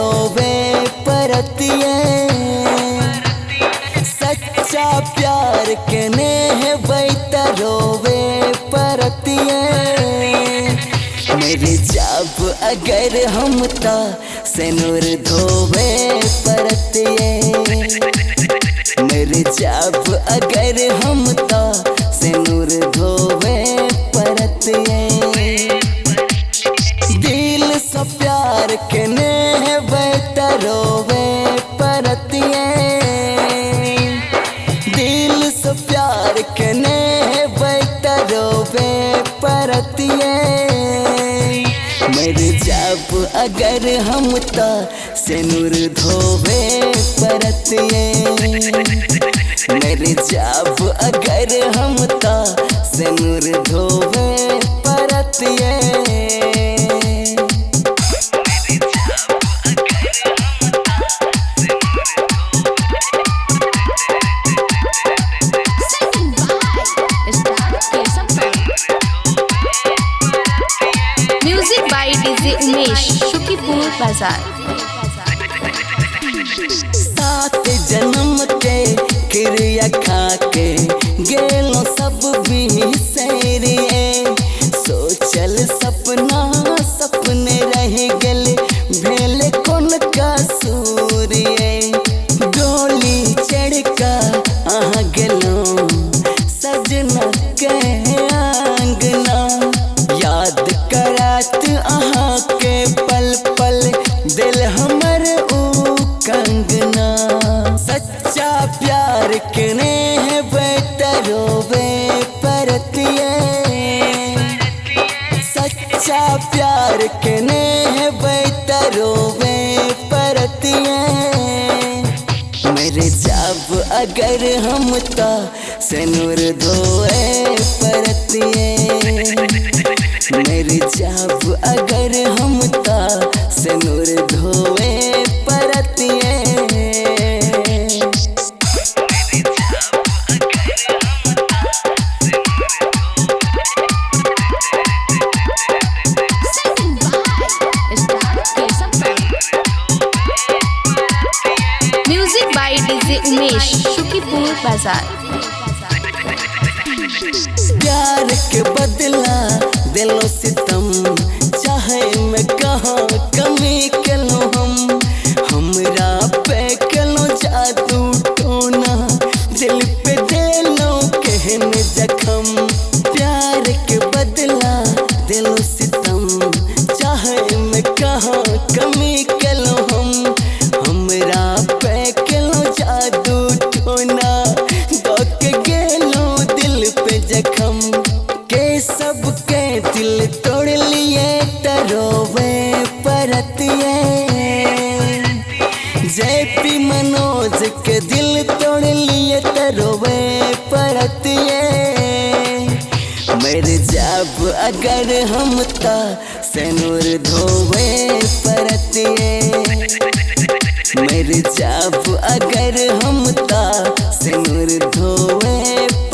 रोवे परतिए। सच्चा प्यार के नेह बैता रोवे परतिए। मेरे जाब अगर हम ता सेनुर धोवे परतिए। मेरे जाब अगर हम ता सेनुर धोवे परतिए। दिल से प्यार के नेह बैता रोवे परतिए। दिल से प्यार के नेह बैता रोवे परतिए। मेरे जाब अगर हम ता सेनुर धोवे परतिए। मेरे जाब अगर हम ता सेनुर धोवे परतिए। Music by DJ Umesh, Shukipur बाजार। 7 जन्म के क्रिया खा के गेलो सब बिसरिए। सोचल सपना सपने रह गले भेल कौन का सूरिए। डोली चढ़ का आहा गेलो सजना के आंगना। याद करात आहा के पल पल दिल हमर ऊ कंगना। सच्चा प्यार के नेह बैता रोवे परतिए। सच्चा प्यार के नेह बैता रोवे परतिए। मेरे जाब अगर हम ता सेनुर धोए परतिए। मेरे जाब अगर हम ता सेनुर धोए परतिए। Music by DJ Umesh, Shukipur बाजार। प्यार के बदला दिलो सितम चाहे मैं कहाँ कमी कलो हम। हमरा पे कलो जादू टोना दिल पे दिलो कहन जखम। प्यार के बदला दिलो सितम चाहे मैं कहाँ कमी कलो हम। हमरा पे कलो जादू टोना के गेलो दिल पे जखम। के सबके दिल तोड़ लिए तरोवे परतिए। जेपी मनोज के दिल तोड़ लिए तरोवे परतिए। मेरे जाब अगर हम ता सेनुर धोवे परतिए। मेरे जाब अगर हम ता सेनुर धोवे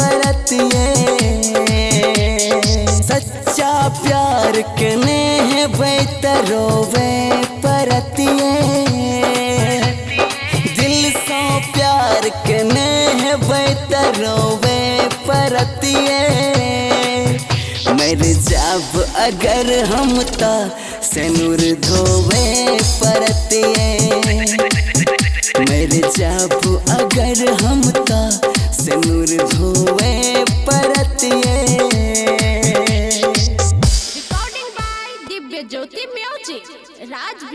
परतिए। सच्चा प्यार के नेह बैता रोवे परतिए। दिल से प्यार के नेह बैता रोवे परतिए। मेरे जाब अगर हम ता सेनुर धोवे परतिए। मेरे जाब अगर हम ता सेनुर धोवे परतिए। Recording by Divya Jyoti music, Raj.